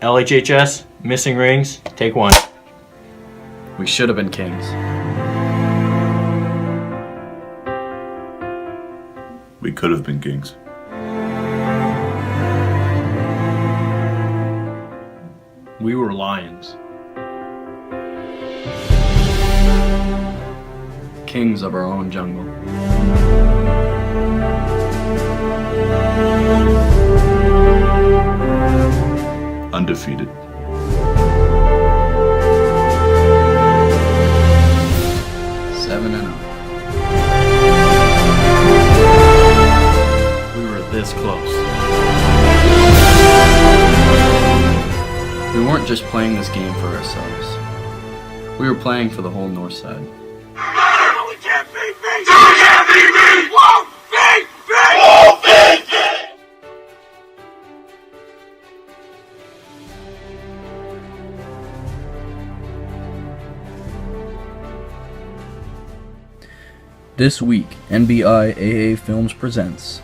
LHHS, missing rings, take one. We should have been kings. We could have been kings. We were lions. Kings of our own jungle. Undefeated. Seven and 0. We were this close. We weren't just playing this game for ourselves. We were playing for the whole north side. We can't beat me! You can't beat me! Won't beat me! Won't beat me! This week, NBIAA Films presents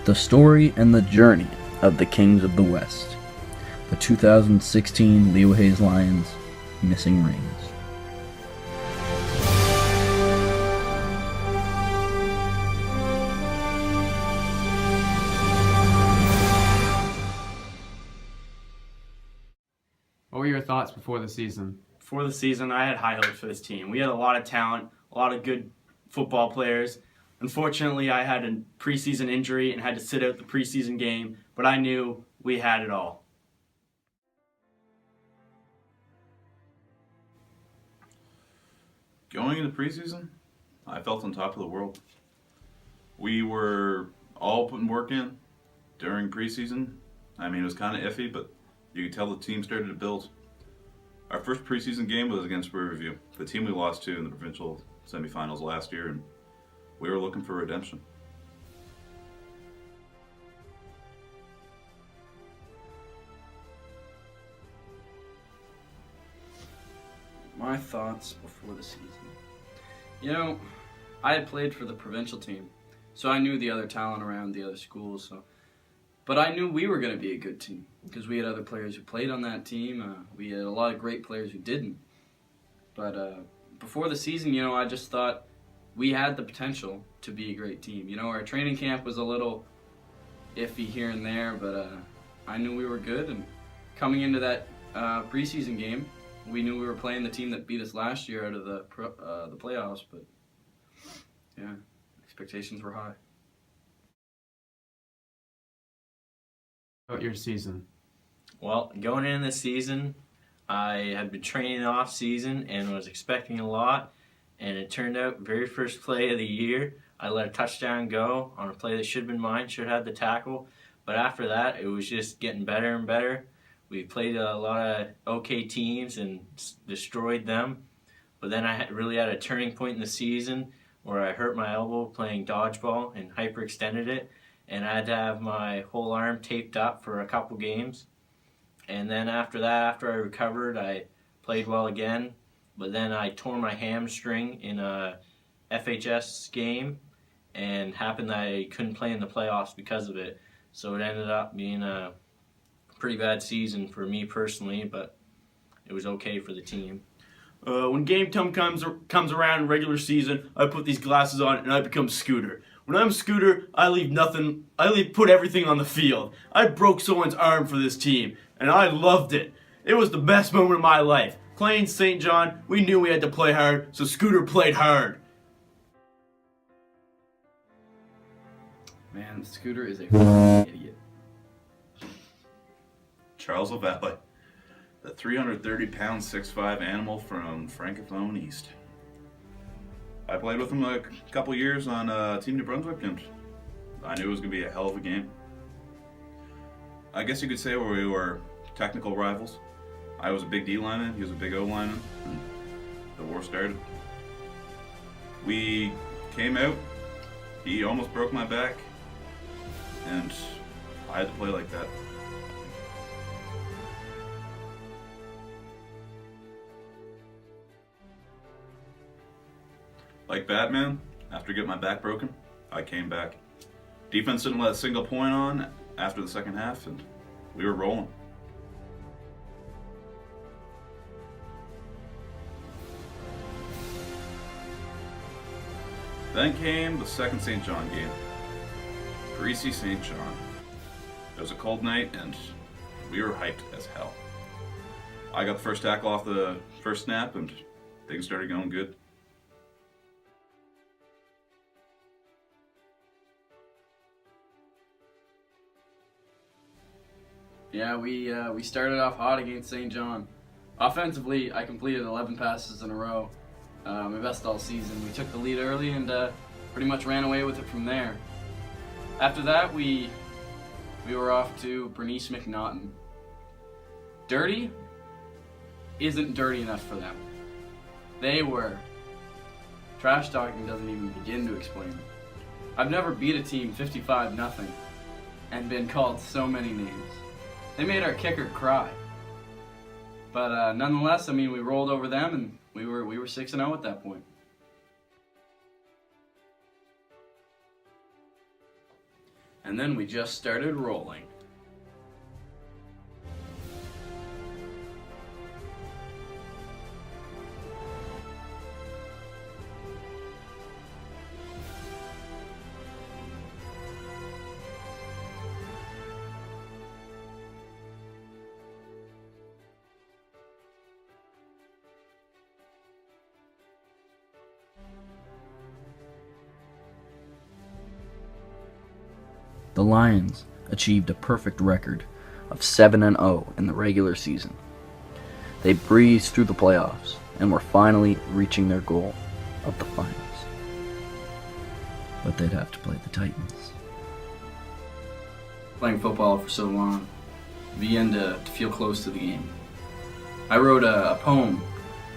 The Story and the Journey of the Kings of the West, the 2016 Leo Hayes Lions Missing Rings. What were your thoughts before the season? Before the season, I had high hopes for this team. We had a lot of talent, a lot of good football players. Unfortunately, I had a preseason injury and had to sit out the preseason game, but I knew we had it all. Going into preseason, I felt on top of the world. We were all putting work in during preseason. I mean, it was kind of iffy, but you could tell the team started to build. Our first preseason game was against Riverview, the team we lost to in the provincial semifinals last year, and we were looking for redemption. My thoughts before the season. You know, I had played for the provincial team, so I knew the other talent around the other schools. But I knew we were going to be a good team because we had other players who played on that team. We had a lot of great players who didn't. But before the season, you know, I just thought we had the potential to be a great team. You know, our training camp was a little iffy here and there, but I knew we were good. And coming into that preseason game, we knew we were playing the team that beat us last year out of the playoffs. But yeah, expectations were high. About your season? Well, going into the season, I had been training off season and was expecting a lot, and it turned out very first play of the year, I let a touchdown go on a play that should have been mine, should have had the tackle, but after that, it was just getting better and better. We played a lot of okay teams and destroyed them, but then I really had a turning point in the season where I hurt my elbow playing dodgeball and hyperextended it, and I had to have my whole arm taped up for a couple games. And then after that, after I recovered, I played well again, but then I tore my hamstring in a FHS game, and happened that I couldn't play in the playoffs because of it. So it ended up being a pretty bad season for me personally, but it was okay for the team. When game time comes around in regular season, I put these glasses on and I become Scooter. When I'm Scooter, put everything on the field. I broke someone's arm for this team, and I loved it. It was the best moment of my life. Playing St. John, we knew we had to play hard, so Scooter played hard. Man, Scooter is a fucking idiot. Charles LaValle, the 330-pound, 6'5" animal from Francophone East. I played with him a couple years on Team New Brunswick, and I knew it was going to be a hell of a game. I guess you could say we were technical rivals. I was a big D lineman, he was a big O lineman, and the war started. We came out, he almost broke my back, and I had to play like that. Like Batman, after getting my back broken, I came back. Defense didn't let a single point on after the second half, and we were rolling. Then came the second St. John game. Greasy St. John. It was a cold night and we were hyped as hell. I got the first tackle off the first snap and things started going good. Yeah, we started off hot against St. John. Offensively, I completed 11 passes in a row. My best all season. We took the lead early and pretty much ran away with it from there. After that, we were off to Bernice McNaughton. Dirty isn't dirty enough for them. They were. Trash talking doesn't even begin to explain it. I've never beat a team 55-0 and been called so many names. They made our kicker cry. But nonetheless, I mean, we rolled over them and we were 6-0 at that point. And then we just started rolling. The Lions achieved a perfect record of 7-0 in the regular season. They breezed through the playoffs and were finally reaching their goal of the finals. But they'd have to play the Titans. Playing football for so long, you begin to feel close to the game. I wrote a poem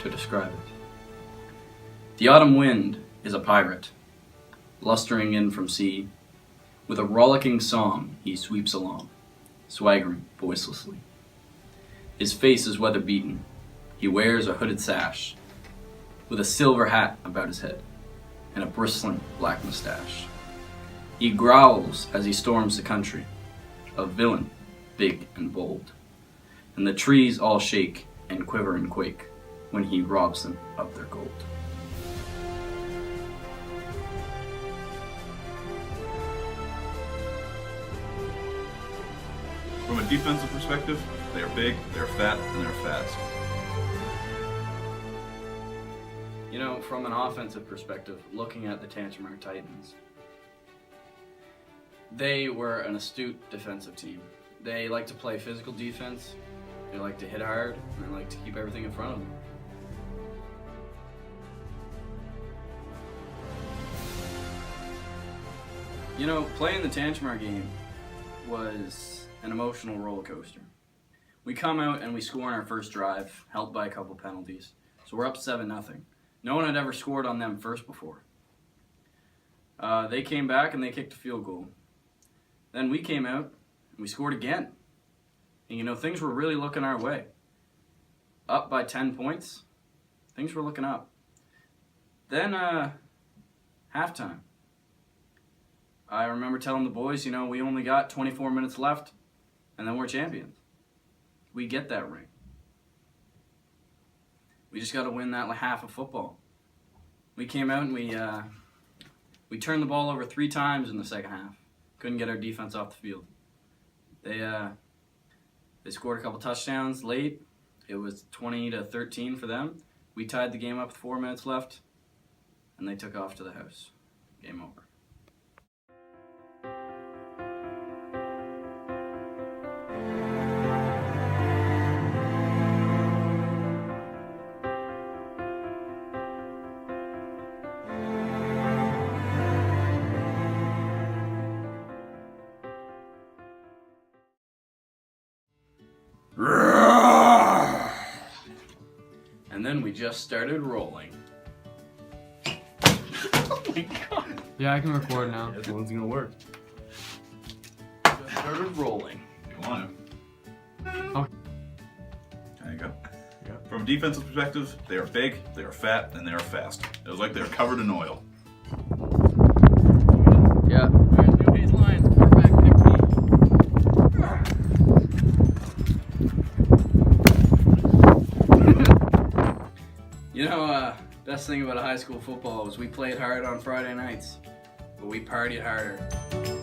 to describe it. The autumn wind is a pirate, lustering in from sea. With a rollicking song he sweeps along, swaggering voicelessly. His face is weather-beaten. He wears a hooded sash, with a silver hat about his head, and a bristling black mustache. He growls as he storms the country, a villain, big and bold. And the trees all shake and quiver and quake when he robs them of their gold. From a defensive perspective, they are big, they're fat, and they're fast. You know, from an offensive perspective, looking at the Tantramar Titans, they were an astute defensive team. They like to play physical defense, they like to hit hard, and they like to keep everything in front of them. You know, playing the Tantramar game was an emotional roller coaster. We come out and we score on our first drive, helped by a couple penalties. So we're up 7-0. No one had ever scored on them first before. They came back and they kicked a field goal. Then we came out and we scored again. And you know, things were really looking our way. Up by 10 points. Things were looking up. Then, halftime. I remember telling the boys, you know, we only got 24 minutes left, and then we're champions. We get that ring. We just got to win that half of football. We came out and we turned the ball over 3 times in the second half. Couldn't get our defense off the field. They scored a couple touchdowns late. It was 20-13 for them. We tied the game up with 4 minutes left, and they took off to the house. Game over. And then we just started rolling. Oh my god. Yeah, I can record now. This one's gonna work. Just started rolling. You want to? Oh. There you go. Yeah. From a defensive perspective, they are big, they are fat, and they are fast. It was like they were covered in oil. Yeah. Alright, New Hayes Lions, quarterback Nick P. You know, Best thing about high school football was we played hard on Friday nights, but we partied harder.